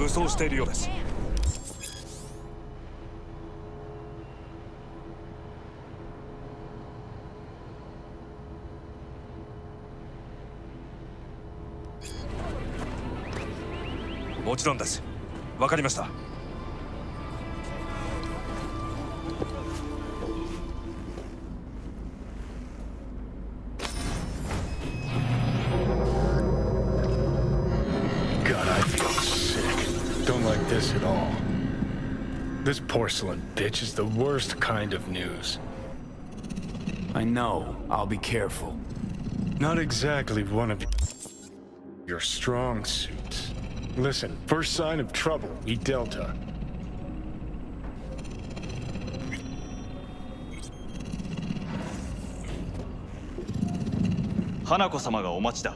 武装しているようです。もちろんです。わかりました。This at all. This porcelain bitch is the worst kind of news. I know. I'll be careful. Not exactly one of your strong suits. Listen, first sign of trouble, we Delta. Hanako-sama ga omachi da.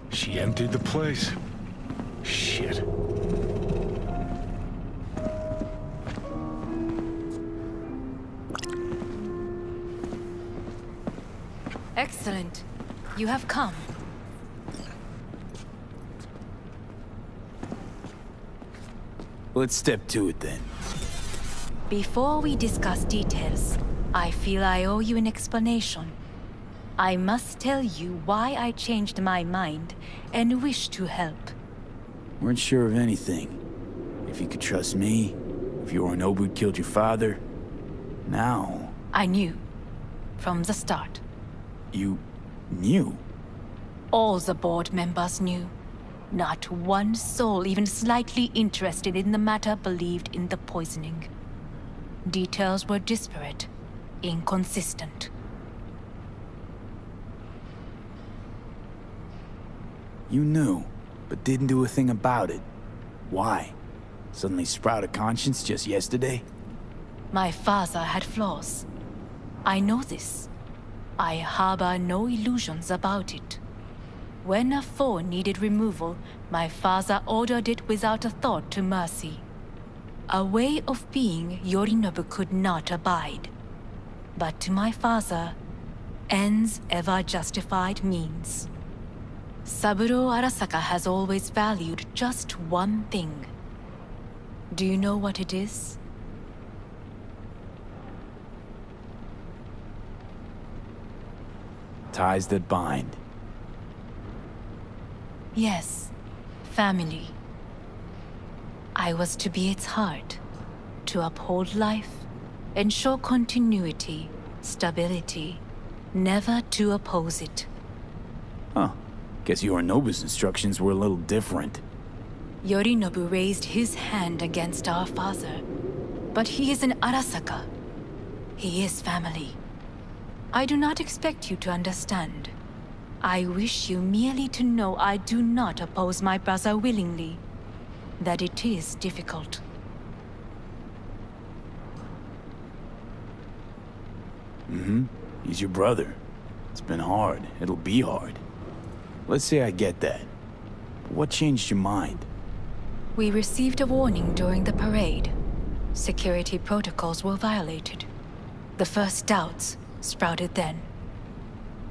She emptied the place. Shit. Excellent. You have come. Let's step to it then. Before we discuss details, I feel I owe you an explanation. I must tell you why I changed my mind and wish to help. Weren't sure of anything. If you could trust me, if Yorinobu killed your father. Now... I knew. From the start. You... knew? All the board members knew. Not one soul even slightly interested in the matter believed in the poisoning. Details were disparate, inconsistent. You knew, but didn't do a thing about it. Why? Suddenly sprout a conscience just yesterday? My father had flaws. I know this. I harbor no illusions about it. When a foe needed removal, my father ordered it without a thought to mercy. A way of being Yorinobu could not abide. But to my father, ends ever justified means. Saburo Arasaka has always valued just one thing. Do you know what it is? Ties that bind. Yes, family. I was to be its heart, to uphold life, ensure continuity, stability, never to oppose it. Huh. Guess Yorinobu's instructions were a little different. Yorinobu raised his hand against our father, but he is an Arasaka. He is family. I do not expect you to understand. I wish you merely to know I do not oppose my brother willingly, that it is difficult. Mm-hmm. He's your brother. It's been hard. It'll be hard. Let's say I get that. What changed your mind? We received a warning during the parade. Security protocols were violated. The first doubts sprouted then.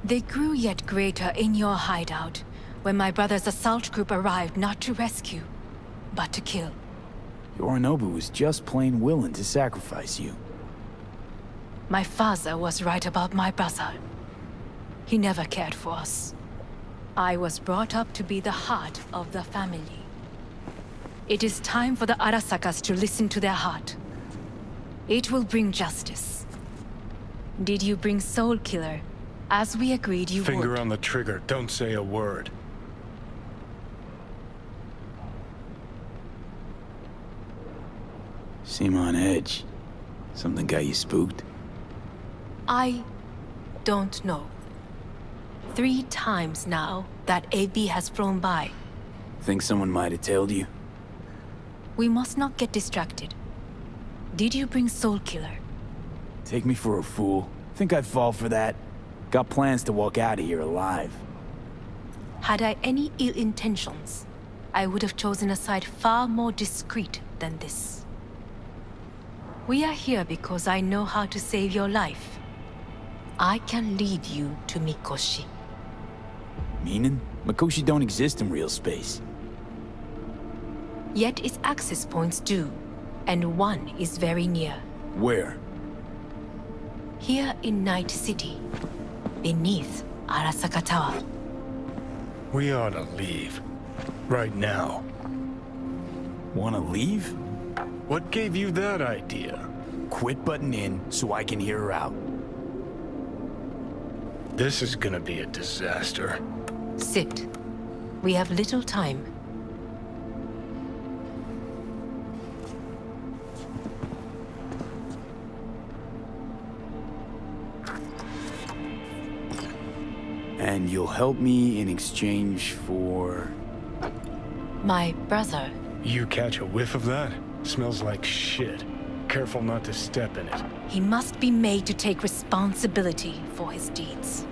They grew yet greater in your hideout, when my brother's assault group arrived not to rescue, but to kill. Yorinobu was just plain willing to sacrifice you. My father was right about my brother. He never cared for us. I was brought up to be the heart of the family. It is time for the Arasakas to listen to their heart. It will bring justice. Did you bring Soul Killer, as we agreed you would? Finger on the trigger, don't say a word. Seem on edge. Something got you spooked? I don't know. 3 times now that AB has flown by. Think someone might have tailed you? We must not get distracted. Did you bring Soul Killer? Take me for a fool. Think I'd fall for that? Got plans to walk out of here alive. Had I any ill intentions, I would have chosen a side far more discreet than this. We are here because I know how to save your life. I can lead you to Mikoshi. Meaning? Mikoshi don't exist in real space. Yet its access points do, and one is very near. Where? Here in Night City, beneath Arasaka Tower. We ought to leave. Right now. Wanna leave? What gave you that idea? Quit butting in so I can hear her out. This is gonna be a disaster. Sit. We have little time. And you'll help me in exchange for... My brother. You catch a whiff of that? Smells like shit. Careful not to step in it. He must be made to take responsibility for his deeds.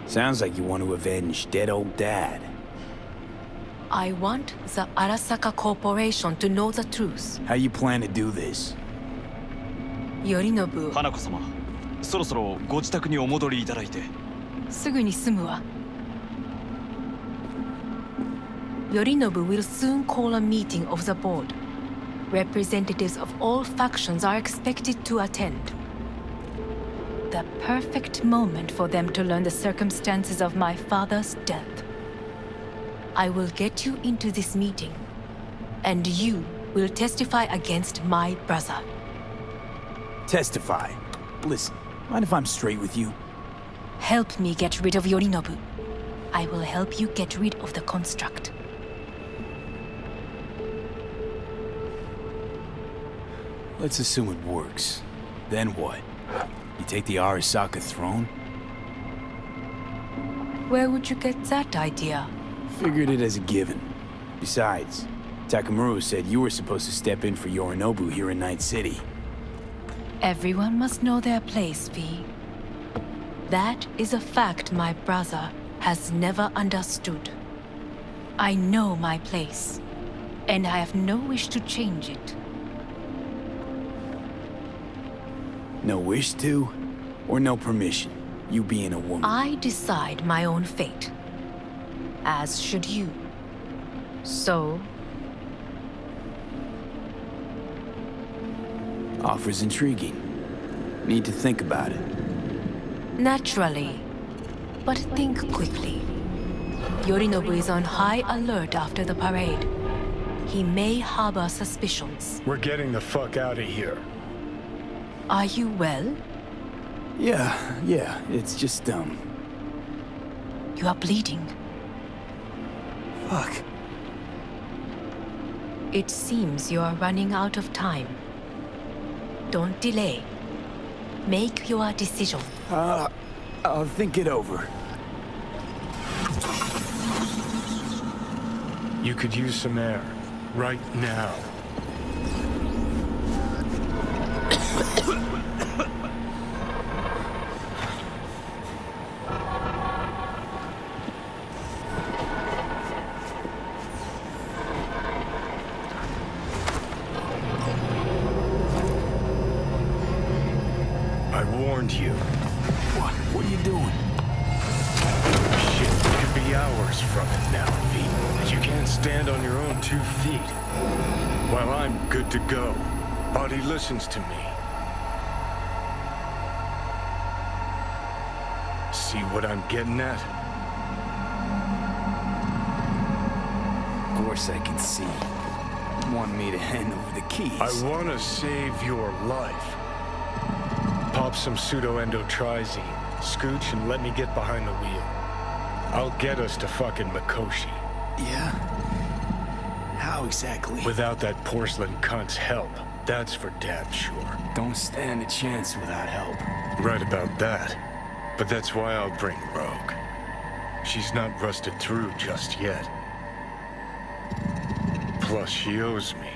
Sounds like you want to avenge dead old dad. I want the Arasaka Corporation to know the truth. How you plan to do this? Yorinobu. 花子様、そろそろご自宅にお戻りいただいて。すぐに済むわ。Yorinobu will soon call a meeting of the board. Representatives of all factions are expected to attend. The perfect moment for them to learn the circumstances of my father's death. I will get you into this meeting, and you will testify against my brother. Testify. Listen, mind if I'm straight with you? Help me get rid of Yorinobu. I will help you get rid of the construct. Let's assume it works. Then what? You take the Arasaka throne? Where would you get that idea? Figured it as a given. Besides, Takamura said you were supposed to step in for Yorinobu here in Night City. Everyone must know their place, V. That is a fact my brother has never understood. I know my place, and I have no wish to change it. No wish to, or no permission, you being a woman? I decide my own fate, as should you. So... Offer's intriguing. Need to think about it. Naturally, but think quickly. Yorinobu is on high alert after the parade. He may harbor suspicions. We're getting the fuck out of here. Are you well? Yeah, it's just, You are bleeding. Fuck. It seems you are running out of time. Don't delay. Make your decision. I'll think it over. You could use some air. Right now. I warned you. What are you doing? Shit, it could be hours from it now, V. You can't stand on your own 2 feet. Well, I'm good to go. Body listens to me. See what I'm getting at? Of course I can see. You want me to hand over the keys? I want to save your life. Pop some pseudo-endotrizine, scooch, and let me get behind the wheel. I'll get us to fucking Mikoshi. Yeah? How exactly? Without that porcelain cunt's help. That's for damn sure. Don't stand a chance without help. Right about that. But that's why I'll bring Rogue. She's not rusted through just yet. Plus, she owes me.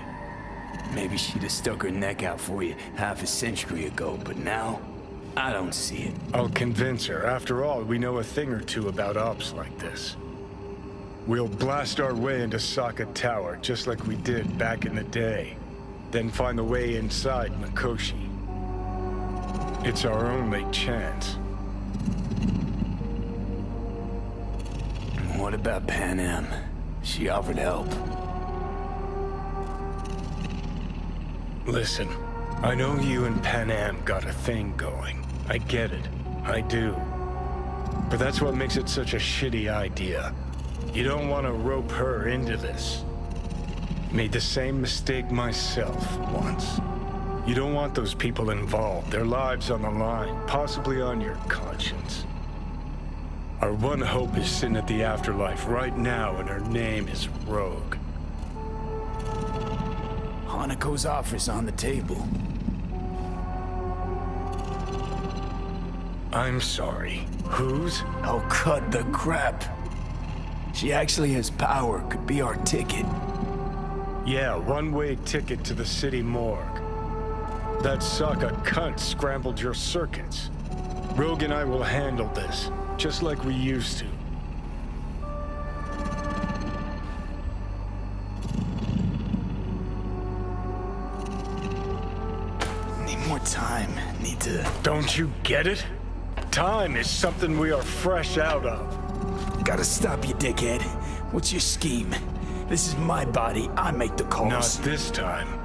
Maybe she'd have stuck her neck out for you half a century ago, but now, I don't see it. I'll convince her. After all, we know a thing or two about ops like this. We'll blast our way into Saka Tower, just like we did back in the day. Then find the way inside Mikoshi. It's our only chance. What about Panam? She offered help. Listen, I know you and Panam got a thing going. I get it. I do. But that's what makes it such a shitty idea. You don't want to rope her into this. Made the same mistake myself once. You don't want those people involved, their lives on the line, possibly on your conscience. Our one hope is sitting at the afterlife right now, and her name is Rogue. Hanako's offer's on the table. I'm sorry. Whose? Oh, cut the crap. She actually has power, could be our ticket. Yeah, one-way ticket to the city morgue. That sucker cunt scrambled your circuits. Rogue and I will handle this, just like we used to. Need more time. Need to... Don't you get it? Time is something we are fresh out of. Gotta stop you, dickhead. What's your scheme? This is my body. I make the calls. Not this time.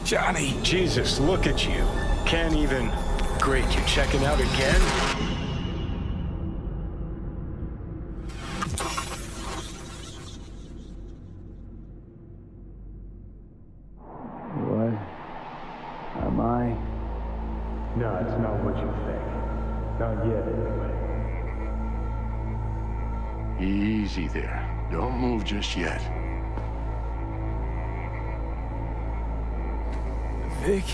Johnny. Jesus, look at you. Can't even... Great, you checking out again? What? Am I? No, it's not what you think. Not yet, anyway. Easy there. Don't move just yet. Vic?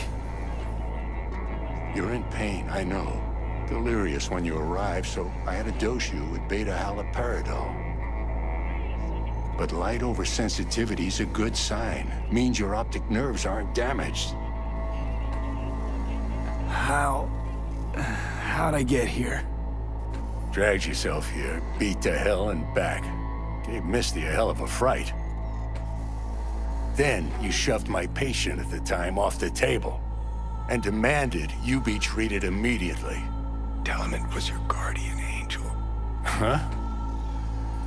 You're in pain, I know. Delirious when you arrived, so I had to dose you with beta-haloperidol. But light oversensitivity's a good sign. Means your optic nerves aren't damaged. How'd I get here? Dragged yourself here, beat to hell and back. Gave Misty a hell of a fright. Then you shoved my patient at the time off the table and demanded you be treated immediately. Tell him it was your guardian angel. Huh?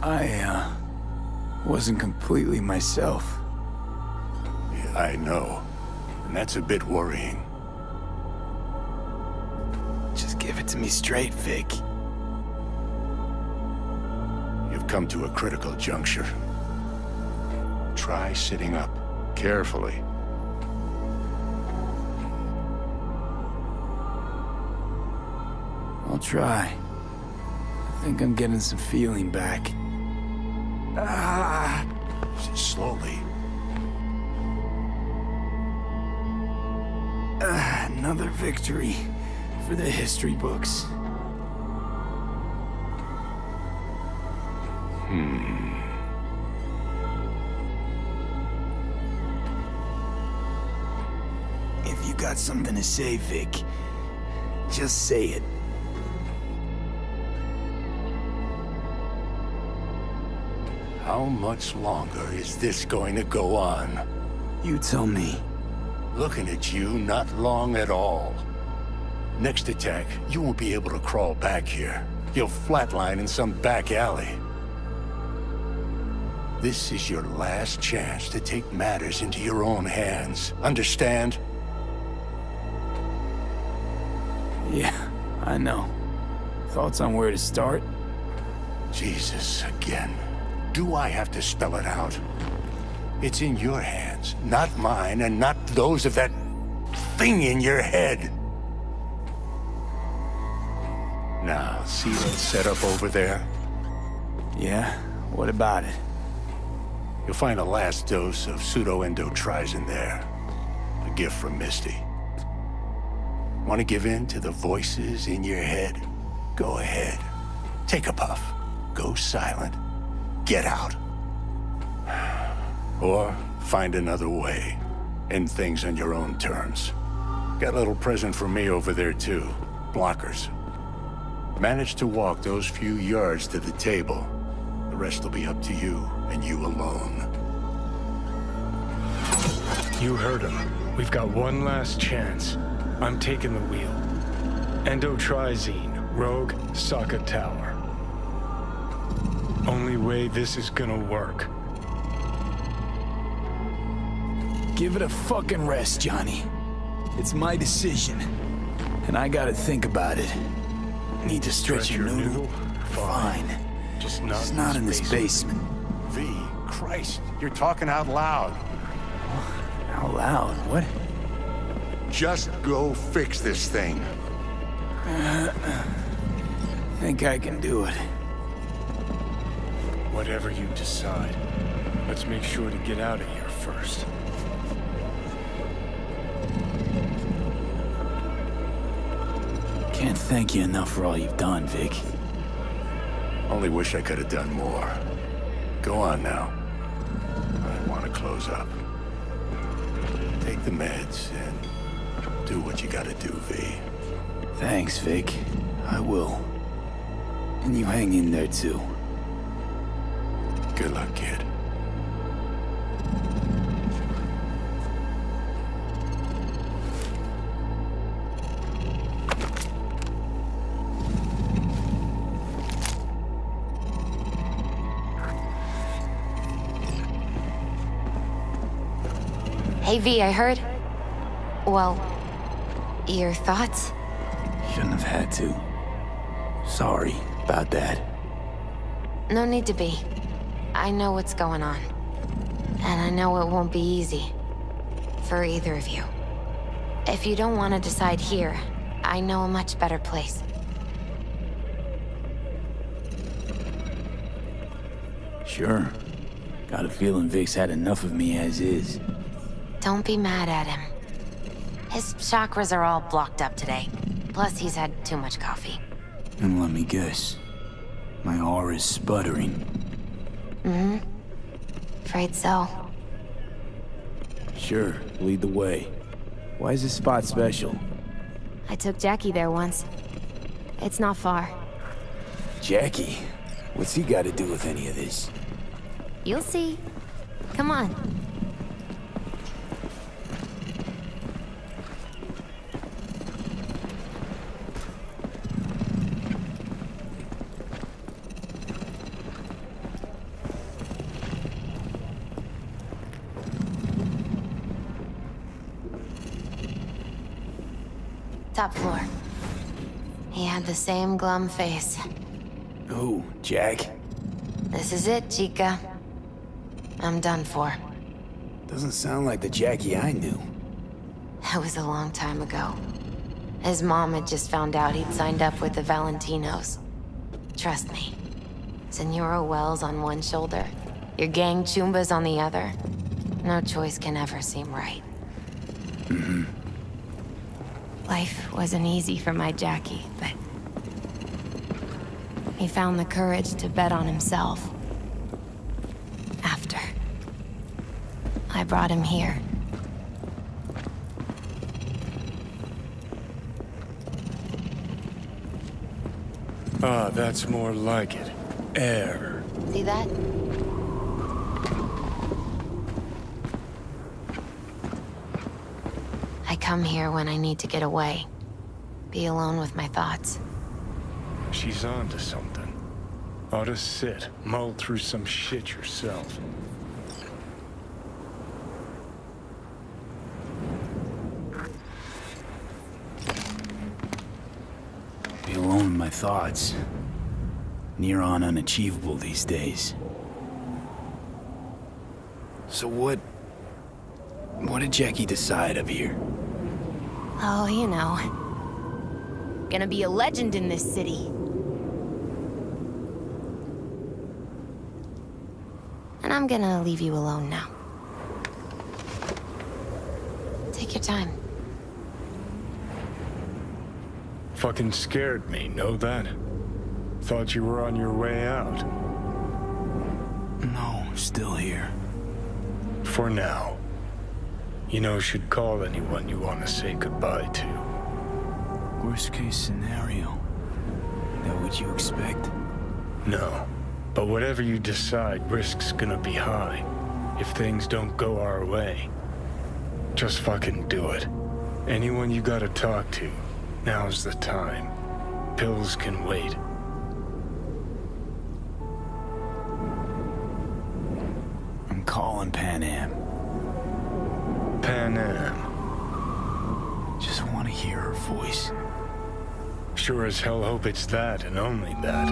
I, wasn't completely myself. Yeah, I know. And that's a bit worrying. Just give it to me straight, Vic. You've come to a critical juncture. Try sitting up, carefully. I'll try. I think I'm getting some feeling back. Slowly. Another victory for the history books. If you got something to say, Vic, just say it. How much longer is this going to go on? You tell me. Looking at you, not long at all. Next attack, you won't be able to crawl back here. You'll flatline in some back alley. This is your last chance to take matters into your own hands. Understand? Yeah, I know. Thoughts on where to start? Jesus, again. Do I have to spell it out? It's in your hands, not mine, and not those of that thing in your head. Now, see that setup over there? Yeah? What about it? You'll find a last dose of pseudo-endotrizin there. A gift from Misty. Want to give in to the voices in your head? Go ahead. Take a puff. Go silent. Get out. Or find another way. End things on your own terms. Got a little present for me over there too. Blockers. Manage to walk those few yards to the table. The rest will be up to you, and you alone. You heard him. We've got one last chance. I'm taking the wheel. Endotrizine, Rogue, Sokka Tower. Only way this is gonna work. Give it a fucking rest, Johnny. It's my decision. And I gotta think about it. Need to stretch your noodle? Fine. Just not in this basement. V, Christ, you're talking out loud. Out loud? What? Just go fix this thing. Think I can do it. Whatever you decide, let's make sure to get out of here first. Can't thank you enough for all you've done, Vic. Only wish I could have done more. Go on now. I want to close up. Take the meds and do what you gotta do, V. Thanks, Vic. I will. And you hang in there, too. Good luck, kid. Hey, V, I heard... Well, your thoughts? Shouldn't have had to. Sorry about that. No need to be. I know what's going on. And I know it won't be easy. For either of you. If you don't want to decide here, I know a much better place. Sure. Got a feeling Vic's had enough of me as is. Don't be mad at him. His chakras are all blocked up today. Plus, he's had too much coffee. And let me guess. My aura's sputtering. Mm-hmm. Afraid so. Sure, lead the way. Why is this spot special? I took Jackie there once. It's not far. Jackie? What's he got to do with any of this? You'll see. Come on. Top floor. He had the same glum face. Who, Jack? This is it, Chica. I'm done for. Doesn't sound like the Jackie I knew. That was a long time ago. His mom had just found out he'd signed up with the Valentinos. Trust me. Senora Wells on one shoulder, your gang Chumbas on the other. No choice can ever seem right. Mm-hmm. Life wasn't easy for my Jackie, but... he found the courage to bet on himself. After. I brought him here. Ah, that's more like it. Air. See that? I come here when I need to get away. Be alone with my thoughts. She's onto something. Ought to sit, mull through some shit yourself. Be alone with my thoughts. Near on unachievable these days. So what did Jackie decide up here? Oh, you know. Gonna be a legend in this city. And I'm gonna leave you alone now. Take your time. Fucking scared me, know that? Thought you were on your way out. No, still here. For now. You know, should call anyone you want to say goodbye to. Worst case scenario. That what you expect? No. But whatever you decide, risk's gonna be high. If things don't go our way. Just fucking do it. Anyone you gotta talk to, now's the time. Pills can wait. on Panam. Panam. Just want to hear her voice. Sure as hell hope it's that and only that.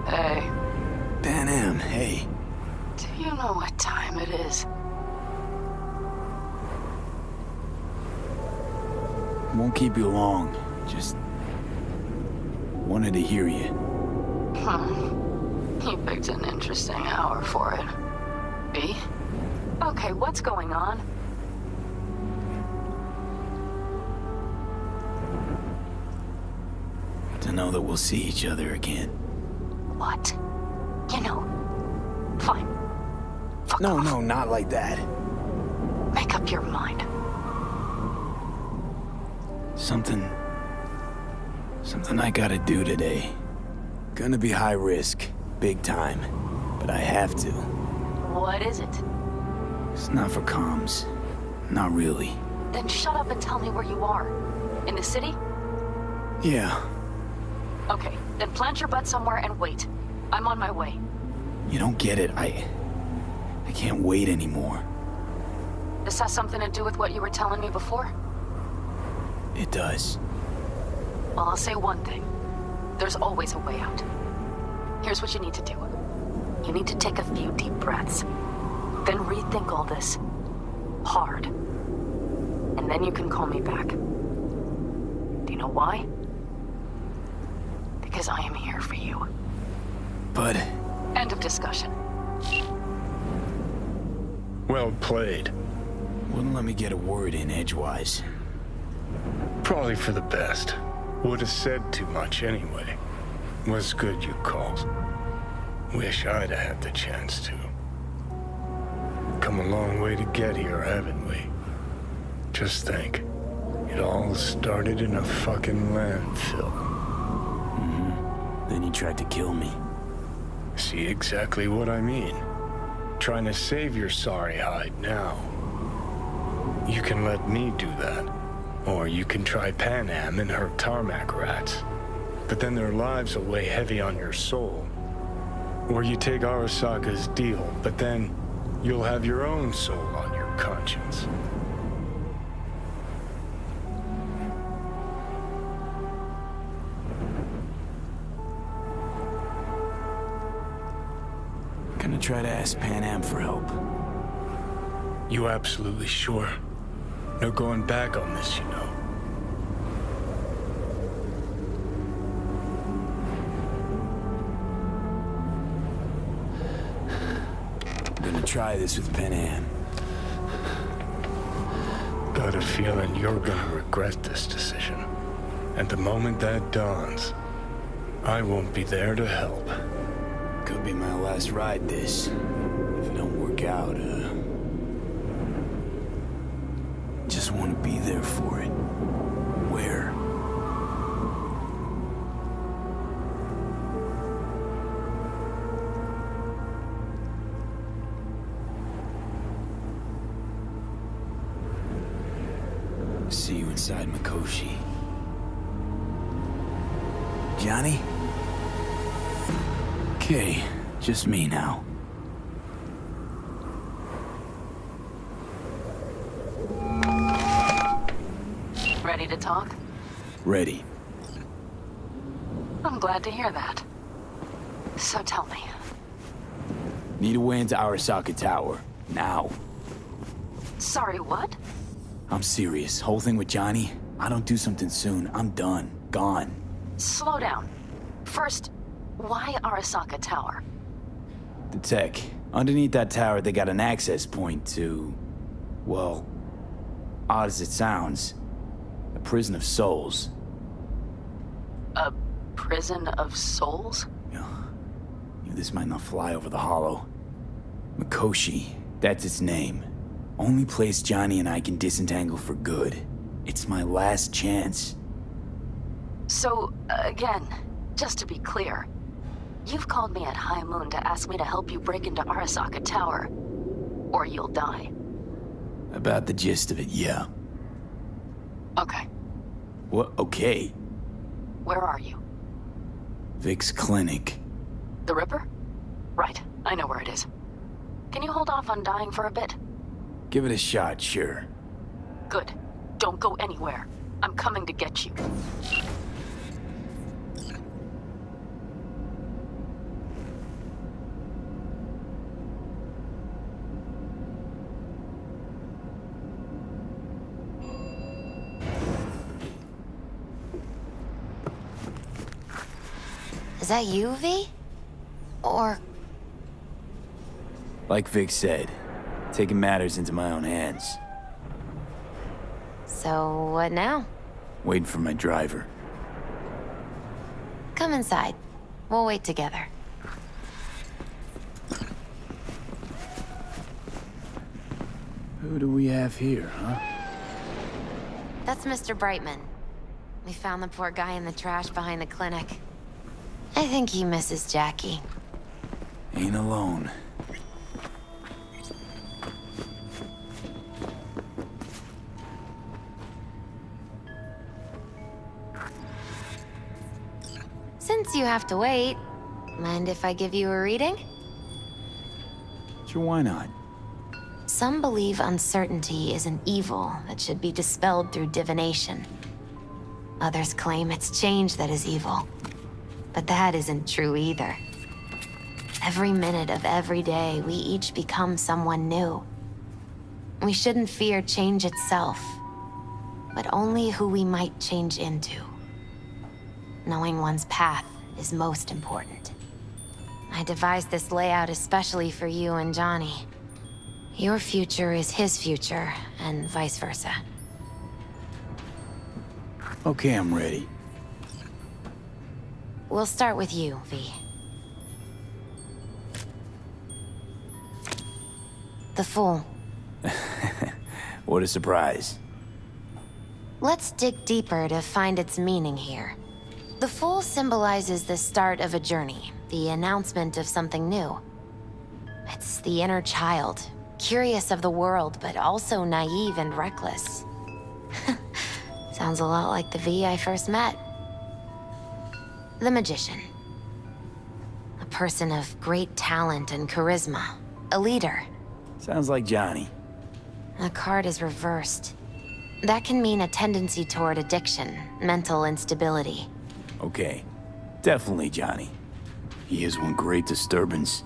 Hey. Panam, hey. Do you know what time it is? Won't keep you long. Just wanted to hear you. You picked an interesting hour for it. B? Okay, what's going on? To know that we'll see each other again. What? You know, fine. Fuck No, off. no, not like that. Make up your mind. Something I gotta do today. Gonna be high risk, big time, but I have to. What is it? It's not for comms. Not really. Then shut up and tell me where you are. In the city? Yeah, Okay, then plant your butt somewhere and wait. I'm on my way. you don't get it. I can't wait anymore. This has something to do with what you were telling me before? It does. Well, I'll say one thing. There's always a way out. Here's what you need to do. You need to take a few deep breaths. Then rethink all this. Hard. And then you can call me back. Do you know why? Because I am here for you. But End of discussion. Well played. wouldn't let me get a word in edgewise. Probably for the best. Would have said too much anyway. Was good you called. Wish I'd have had the chance to. Come a long way to get here, haven't we? Just think. It all started in a fucking landfill. Then you tried to kill me. See exactly what I mean. Trying to save your sorry hide now. You can let me do that. Or you can try Panam and her tarmac rats. But then their lives will weigh heavy on your soul. Or you take Arasaka's deal, but then you'll have your own soul on your conscience. Gonna try to ask Panam for help. You absolutely sure? No going back on this, you know. Gonna try this with Panam. Got a feeling you're gonna regret this decision. And the moment that dawns, I won't be there to help. Could be my last ride this. If it don't work out, just want to be there for it. Where? See you inside Mikoshi. Johnny? Okay, just me now. Ready to talk? Ready. I'm glad to hear that. So tell me. Need a way into Arasaka Tower. Now. Sorry, what? I'm serious. Whole thing with Johnny, I don't do something soon, I'm done. Gone. Slow down. First, why Arasaka Tower? The tech. Underneath that tower, they got an access point to... well, odd as it sounds, a prison of souls. A prison of souls? This might not fly over the hollow. Mikoshi, that's its name. Only place Johnny and I can disentangle for good. It's my last chance. So, again, just to be clear, you've called me at High Moon to ask me to help you break into Arasaka Tower, or you'll die. About the gist of it, yeah. Okay. What? Okay. Where are you? Vic's clinic. The Ripper? Right, I know where it is. Can you hold off on dying for a bit? Give it a shot, sure. Good. Don't go anywhere. I'm coming to get you. Is that you, V? Or... Like Vic said, taking matters into my own hands. So, what now? Waiting for my driver. Come inside. We'll wait together. Who do we have here, huh? That's Mr. Brightman. We found the poor guy in the trash behind the clinic. I think he misses Jackie. Ain't alone. Since you have to wait, mind if I give you a reading? Sure, why not? Some believe uncertainty is an evil that should be dispelled through divination. Others claim it's change that is evil. But that isn't true either. Every minute of every day, we each become someone new. We shouldn't fear change itself, but only who we might change into. Knowing one's path is most important. I devised this layout especially for you and Johnny. Your future is his future, and vice versa. Okay, I'm ready. We'll start with you, V. The Fool. What a surprise. Let's dig deeper to find its meaning here. The Fool symbolizes the start of a journey, the announcement of something new. It's the inner child, curious of the world, but also naive and reckless. Sounds a lot like the V I first met. The Magician. A person of great talent and charisma. A leader. Sounds like Johnny. The card is reversed. That can mean a tendency toward addiction, mental instability. Okay. Definitely Johnny. He is one great disturbance.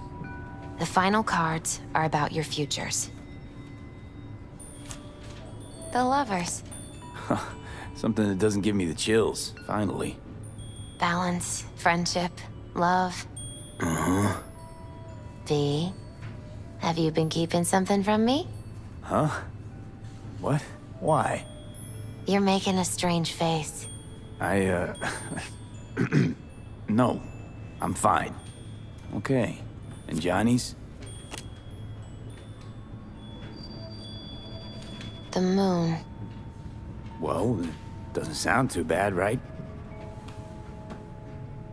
The final cards are about your futures. The Lovers. Something that doesn't give me the chills, finally. Balance, friendship, love. Uh-huh. V, have you been keeping something from me? Huh? What? Why? You're making a strange face. No. I'm fine. Okay. And Johnny's? The moon. Well, it doesn't sound too bad, right?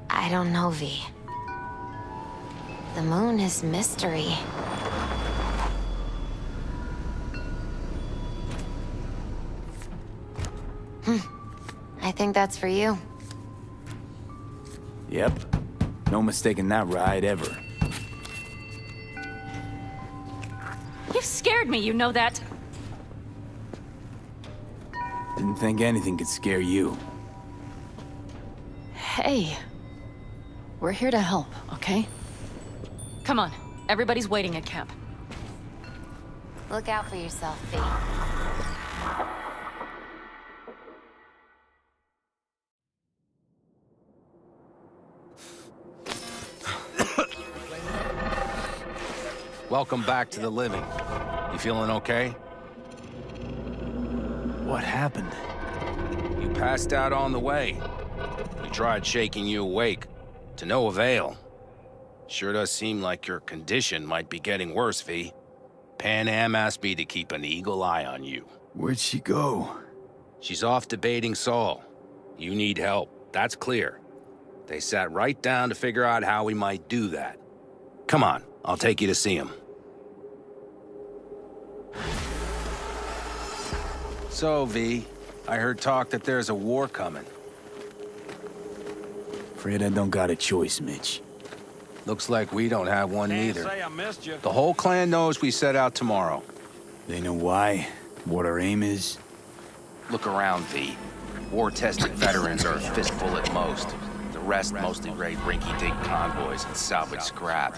I don't know, V. The moon is mystery. I think that's for you. Yep. No mistaking that ride ever. You've scared me, you know that. Didn't think anything could scare you. Hey. We're here to help, okay? Come on. Everybody's waiting at camp. Look out for yourself, V. Welcome back to the living. You feeling okay? What happened? You passed out on the way. We tried shaking you awake. To no avail. Sure does seem like your condition might be getting worse, V. Panam asked me to keep an eagle eye on you. Where'd she go? She's off debating Saul. You need help, that's clear. They sat right down to figure out how we might do that. Come on, I'll take you to see him. So, V, I heard talk that there's a war coming. Afraid I don't got a choice, Mitch. Looks like we don't have one Can't either. say I missed you. The whole clan knows we set out tomorrow. They know why, what our aim is. Look around, V. War-tested veterans are a fistful at most. The rest mostly raid rinky-dink convoys and salvage scrap.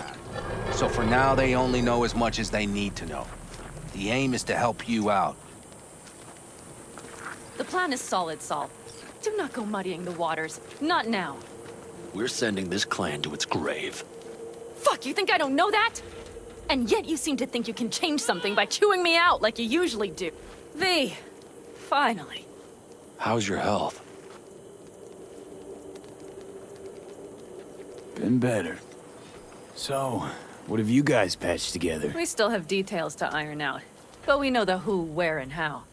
So for now, they only know as much as they need to know. The aim is to help you out. The plan is solid, Saul. Do not go muddying the waters. Not now. We're sending this clan to its grave. Fuck, you think I don't know that? And yet you seem to think you can change something by chewing me out like you usually do. V, finally. How's your health? Been better. So, what have you guys patched together? We still have details to iron out, but we know the who, where, and how.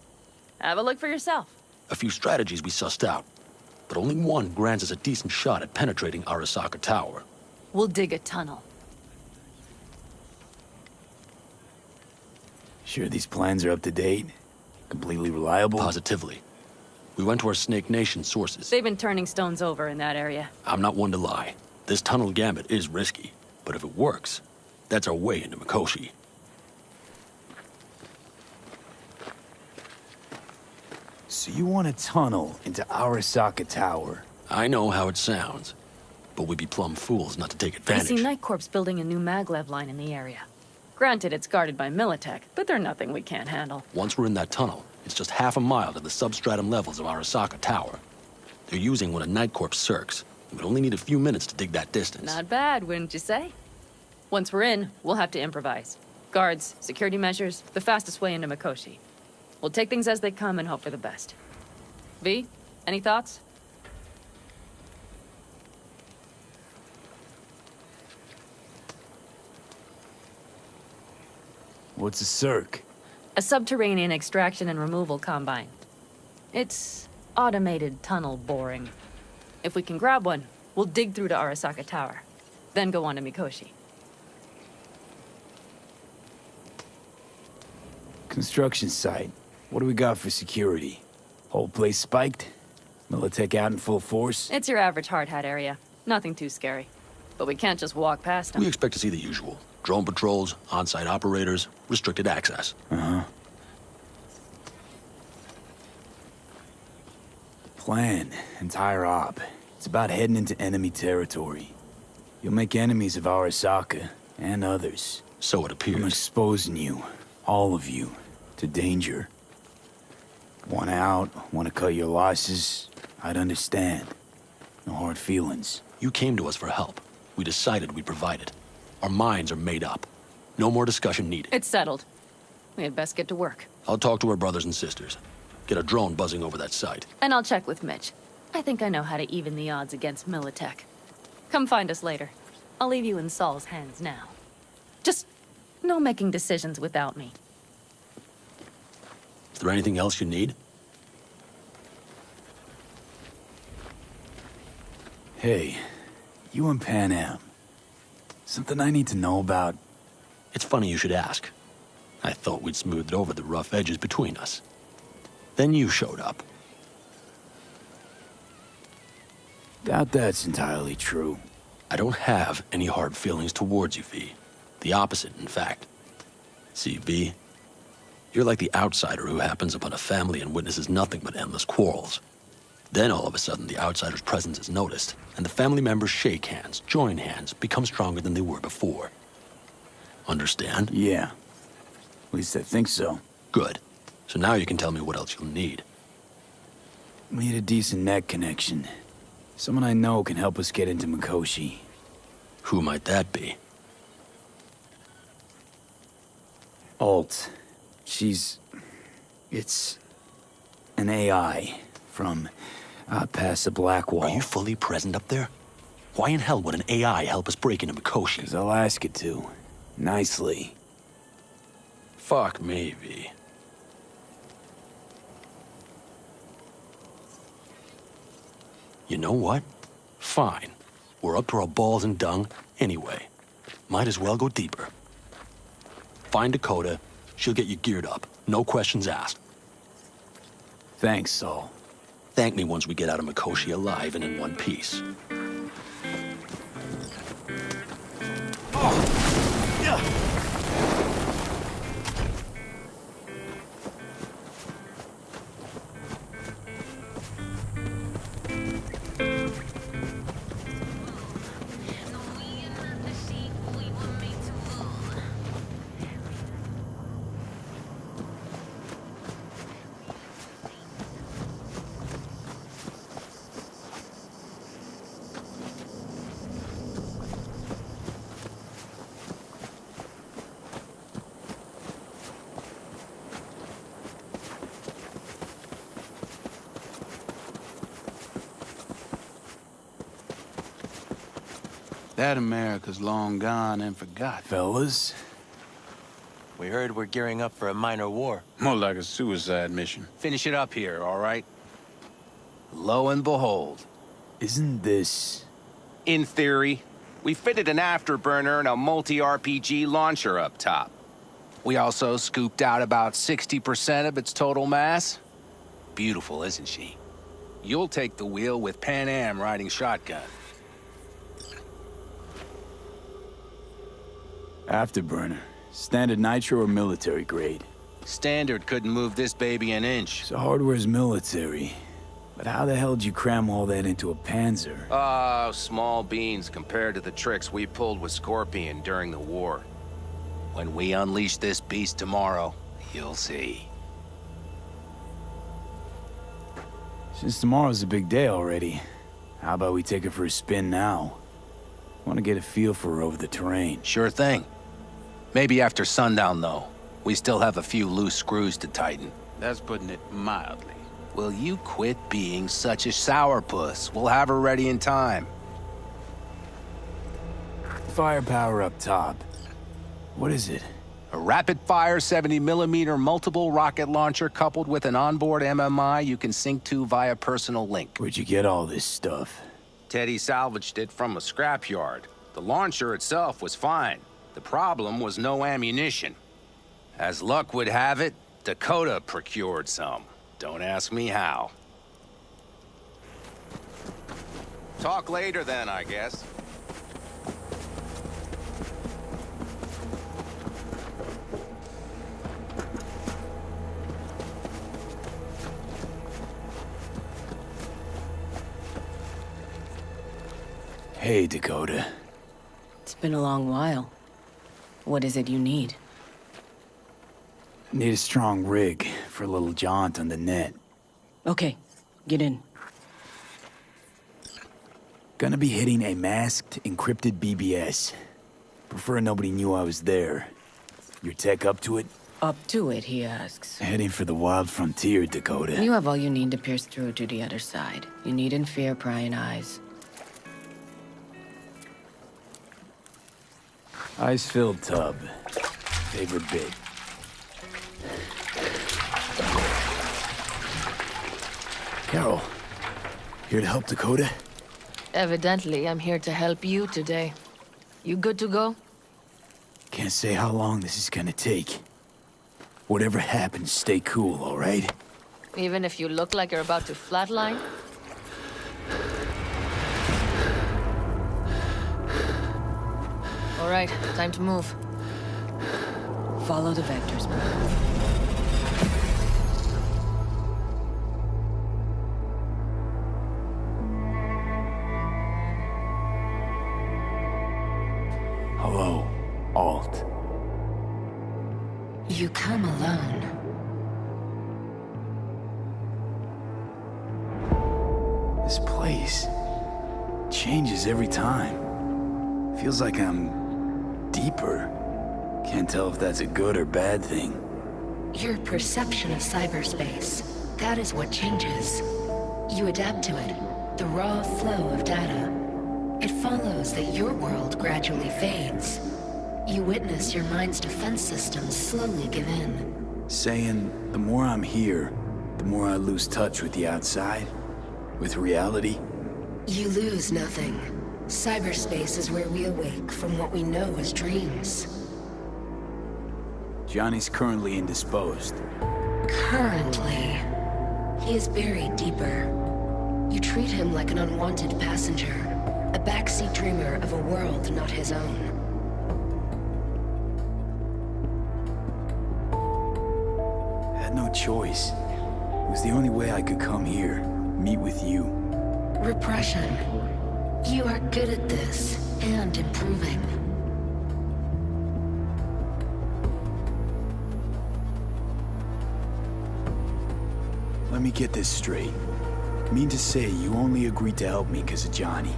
Have a look for yourself. A few strategies we sussed out, but only one grants us a decent shot at penetrating Arasaka Tower. We'll dig a tunnel. Sure these plans are up to date? Completely reliable? Positively. We went to our Snake Nation sources. They've been turning stones over in that area. I'm not one to lie. This tunnel gambit is risky, but if it works, that's our way into Mikoshi. So you want a tunnel into Arasaka Tower? I know how it sounds, but we'd be plumb fools not to take You advantage. see Night Corp's building a new maglev line in the area. Granted, it's guarded by Militech, but they're nothing we can't handle. Once we're in that tunnel, it's just half a mile to the substratum levels of Arasaka Tower. They're using one of Night Corp's circs. We'd only need a few minutes to dig that distance. Not bad, wouldn't you say? Once we're in, we'll have to improvise. Guards, security measures, the fastest way into Mikoshi. We'll take things as they come and hope for the best. V, any thoughts? What's a circ? A subterranean extraction and removal combine. It's automated tunnel boring. If we can grab one, we'll dig through to Arasaka Tower, then go on to Mikoshi. Construction site. What do we got for security? Whole place spiked? Militech out in full force? It's your average hard hat area. Nothing too scary. But we can't just walk past them. We expect to see the usual. Drone patrols, on-site operators, restricted access. Uh-huh. Plan, entire op. It's about heading into enemy territory. You'll make enemies of Arasaka, and others. So it appears. I'm exposing you, all of you, to danger. Want out, want to cut your losses, I'd understand. No hard feelings. You came to us for help. We decided we'd provide it. Our minds are made up. No more discussion needed. It's settled. We had best get to work. I'll talk to our brothers and sisters. Get a drone buzzing over that site. And I'll check with Mitch. I think I know how to even the odds against Militech. Come find us later. I'll leave you in Saul's hands now. Just no making decisions without me. Is there anything else you need? Hey, you and Panam. Something I need to know about? It's funny you should ask. I thought we'd smoothed over the rough edges between us. Then you showed up. Doubt that's entirely true. I don't have any hard feelings towards you, V. The opposite, in fact. See, V, you're like the outsider who happens upon a family and witnesses nothing but endless quarrels. Then all of a sudden the outsider's presence is noticed, and the family members shake hands, join hands, become stronger than they were before. Understand? Yeah. At least I think so. Good. So now you can tell me what else you'll need. Need a decent net connection. Someone I know can help us get into Mikoshi. Who might that be? Alt. It's an AI from past the Black Wall. Are you fully present up there? Why in hell would an AI help us break into Mikoshi? 'Cause I'll ask it to. Nicely. Fuck me, V. You know what? Fine. We're up to our balls in dung anyway. Might as well go deeper. Find Dakota. She'll get you geared up. No questions asked. Thanks, Saul. Thank me once we get out of Mikoshi alive and in one piece. That America's long gone and forgot. Fellas? We heard we're gearing up for a minor war. More like a suicide mission. Finish it up here, all right? Lo and behold. Isn't this... In theory, we fitted an afterburner and a multi-RPG launcher up top. We also scooped out about 60% of its total mass. Beautiful, isn't she? You'll take the wheel with Panam riding shotgun. Afterburner. Standard nitro or military grade? Standard couldn't move this baby an inch. So hardware's military. But how the hell did you cram all that into a Panzer? Oh, small beans compared to the tricks we pulled with Scorpion during the war. When we unleash this beast tomorrow, you'll see. Since tomorrow's a big day already, how about we take her for a spin now? Want to get a feel for her over the terrain. Sure thing. Maybe after sundown, though. We still have a few loose screws to tighten. That's putting it mildly. Will you quit being such a sourpuss? We'll have her ready in time. Firepower up top. What is it? A rapid-fire 70mm multiple rocket launcher coupled with an onboard MMI you can sync to via personal link. Where'd you get all this stuff? Teddy salvaged it from a scrapyard. The launcher itself was fine. The problem was no ammunition. As luck would have it, Dakota procured some. Don't ask me how. Talk later then, I guess. Hey, Dakota. It's been a long while. What is it you need? Need a strong rig for a little jaunt on the net. Okay, get in. Gonna be hitting a masked, encrypted BBS. Prefer nobody knew I was there. Your tech up to it? Up to it, he asks. Heading for the wild frontier, Dakota. You have all you need to pierce through to the other side. You needn't fear prying eyes. Ice-filled tub. Favorite bit. Carol, here to help Dakota? Evidently, I'm here to help you today. You good to go? Can't say how long this is gonna take. Whatever happens, stay cool, all right? Even if you look like you're about to flatline? All right, time to move. Follow the vectors, bro. Hello, Alt. You come alone. This place changes every time. Feels like I'm deeper. Can't tell if that's a good or bad thing. Your perception of cyberspace, that is what changes. You adapt to it, the raw flow of data. It follows that your world gradually fades. You witness your mind's defense systems slowly give in. Saying the more I'm here, the more I lose touch with the outside, with reality. You lose nothing. Cyberspace is where we awake from what we know as dreams. Johnny's currently indisposed. Currently. He is buried deeper. You treat him like an unwanted passenger, a backseat dreamer of a world not his own. Had no choice. It was the only way I could come here, meet with you. Repression. You are good at this, and improving. Let me get this straight. Mean to say you only agreed to help me because of Johnny.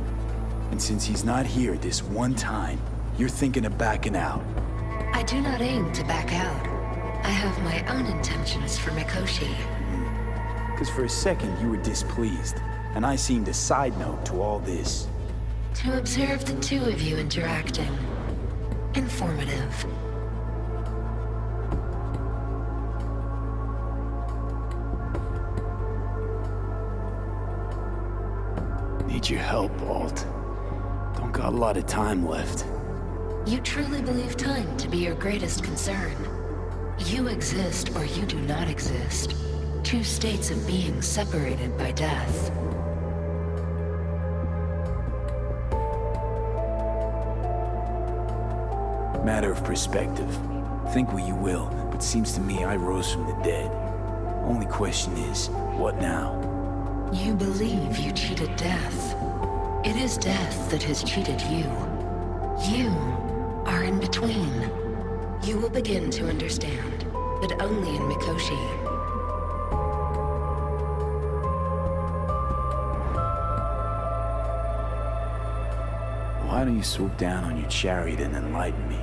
And since he's not here this one time, you're thinking of backing out. I do not aim to back out. I have my own intentions for Mikoshi. Because for a second you were displeased, and I seemed a side note to all this. To observe the two of you interacting. Informative. Need your help, Walt. Don't got a lot of time left. You truly believe time to be your greatest concern. You exist or you do not exist. Two states of being separated by death. Matter of perspective. Think what you will, but seems to me I rose from the dead. Only question is, what now? You believe you cheated death. It is death that has cheated you. You are in between. You will begin to understand, but only in Mikoshi. Why don't you swoop down on your chariot and enlighten me?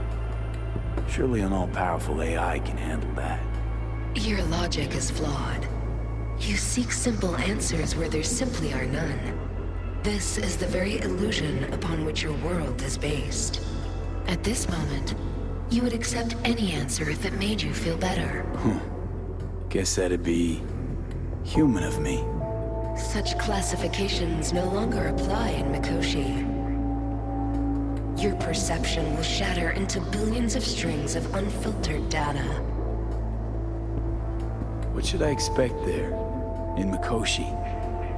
Surely an all-powerful AI can handle that. Your logic is flawed. You seek simple answers where there simply are none. This is the very illusion upon which your world is based. At this moment, you would accept any answer if it made you feel better. Guess that'd be human of me. Such classifications no longer apply in Mikoshi. Your perception will shatter into billions of strings of unfiltered data. What should I expect there, in Mikoshi?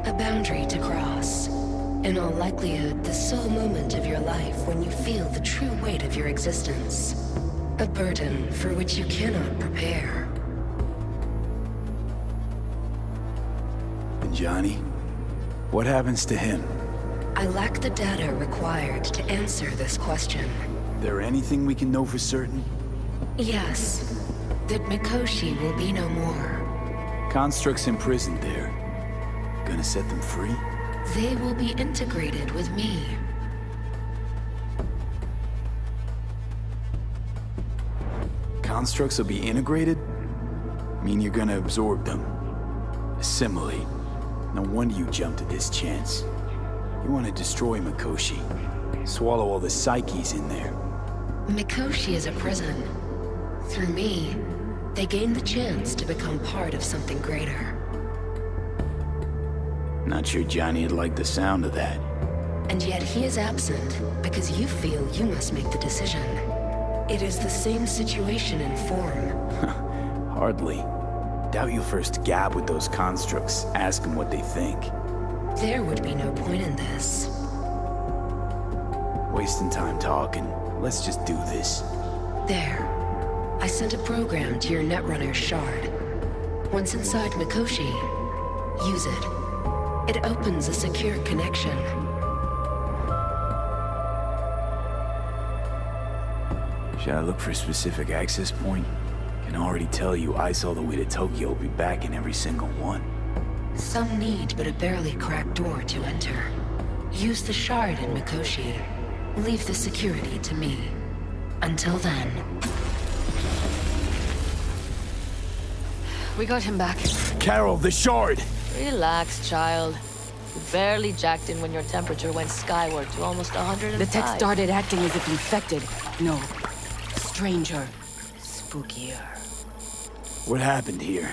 A boundary to cross. In all likelihood, the sole moment of your life when you feel the true weight of your existence. A burden for which you cannot prepare. And Johnny? What happens to him? I lack the data required to answer this question. There anything we can know for certain? Yes. That Mikoshi will be no more. Constructs imprisoned there. Gonna set them free? They will be integrated with me. Constructs will be integrated? Mean you're gonna absorb them? Assimilate. No wonder you jumped at this chance. You want to destroy Mikoshi. Swallow all the psyches in there. Mikoshi is a prison. Through me, they gain the chance to become part of something greater. Not sure Johnny'd like the sound of that. And yet he is absent because you feel you must make the decision. It is the same situation in form. Hardly. Doubt you'll first gab with those constructs, ask them what they think. There would be no point in this. Wasting time talking. Let's just do this. There. I sent a program to your Netrunner's shard. Once inside Mikoshi, use it. It opens a secure connection. Should I look for a specific access point? Can already tell you I saw the way to Tokyo will be back in every single one. Some need but a barely cracked door to enter. Use the shard in Mikoshi. Leave the security to me. Until then... We got him back. Carol, the shard! Relax, child. You barely jacked in when your temperature went skyward to almost 105. The tech started acting as if infected. No. Stranger. Spookier. What happened here?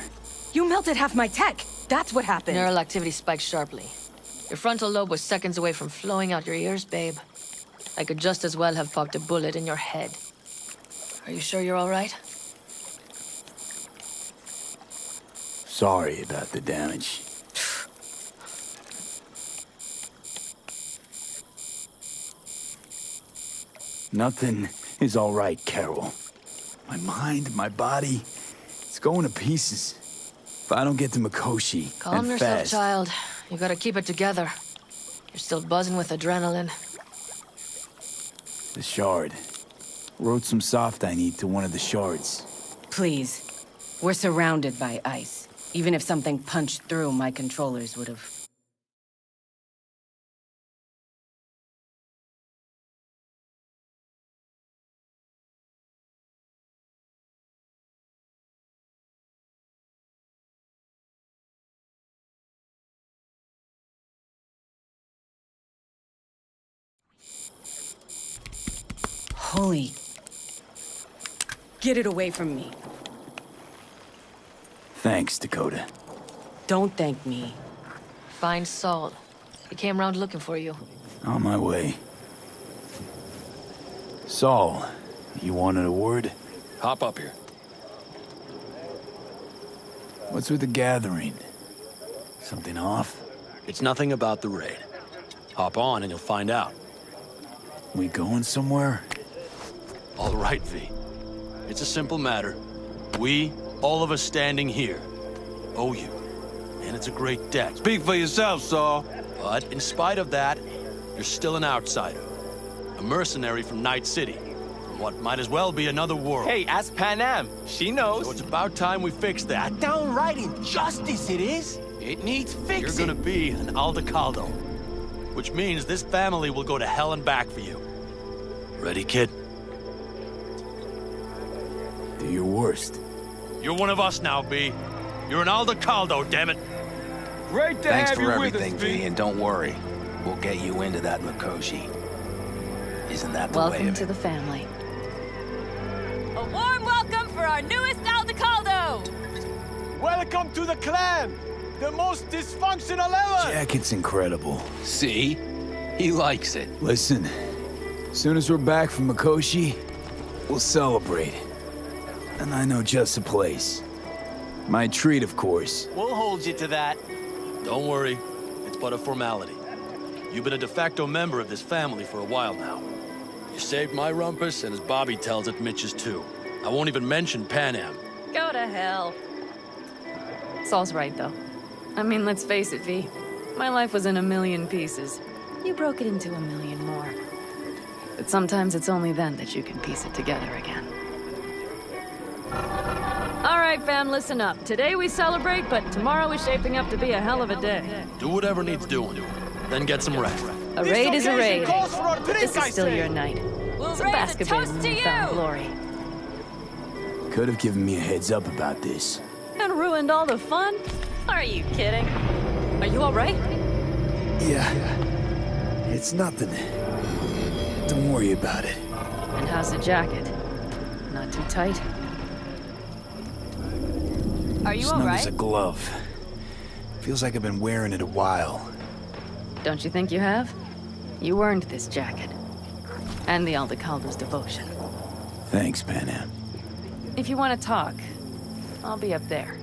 You melted half my tech! That's what happened! Neural activity spiked sharply. Your frontal lobe was seconds away from flowing out your ears, babe. I could just as well have popped a bullet in your head. Are you sure you're all right? Sorry about the damage. Nothing is all right, Carol. My mind, my body, it's going to pieces. If I don't get to Mikoshi, Calm and yourself, fast, child. You gotta keep it together. You're still buzzing with adrenaline. the shard. Wrote some soft I need to one of the shards. Please. We're surrounded by ice. Even if something punched through, my controllers would have... Holy... Get it away from me. Thanks, Dakota. Don't thank me. Find Saul. He came round looking for you. On my way. Saul, you wanted a word? Hop up here. What's with the gathering? Something off? It's nothing about the raid. Hop on and you'll find out. We going somewhere? All right, V. It's a simple matter. We, all of us standing here, owe you. And it's a great debt. Speak for yourself, Saul. But in spite of that, you're still an outsider. A mercenary from Night City. From what might as well be another world. Hey, ask Panam. She knows. So it's about time we fix that. Downright injustice it is. It needs fixing. You're gonna be an Aldecaldo. Which means this family will go to hell and back for you. Ready, kid? Do your worst. You're one of us now, B. You're an Aldecaldo, damn it. Great to Thanks have for you everything, with us, V, and don't worry. We'll get you into that Mikoshi. Isn't that the way Welcome of to it? the family. A warm welcome for our newest Aldecaldo! Welcome to the clan! The most dysfunctional ever! Jacket's incredible. See? He likes it. Listen, as soon as we're back from Mikoshi, we'll celebrate. And I know just a place. My treat, of course. We'll hold you to that. Don't worry. It's but a formality. You've been a de facto member of this family for a while now. You saved my rumpus, and as Bobby tells it, Mitch's too. I won't even mention Panam. Go to hell. Saul's right, though. I mean, let's face it, V. My life was in a million pieces. You broke it into a million more. But sometimes it's only then that you can piece it together again. All right, fam, listen up. Today we celebrate, but tomorrow is shaping up to be a hell of a day. Do whatever needs doing. Then get some rest. A raid is a raid. This is I still say. your night. We'll So raise bask a a bit toast in to newfound you! glory. Could have given me a heads up about this. And ruined all the fun? Are you kidding? Are you all right? Yeah. It's nothing. Don't worry about it. And how's the jacket? Not too tight? Are you all Snug as a right? glove. Feels like I've been wearing it a while. Don't you think you have? You earned this jacket. And the Aldecaldo's devotion. Thanks, Panam. If you want to talk, I'll be up there.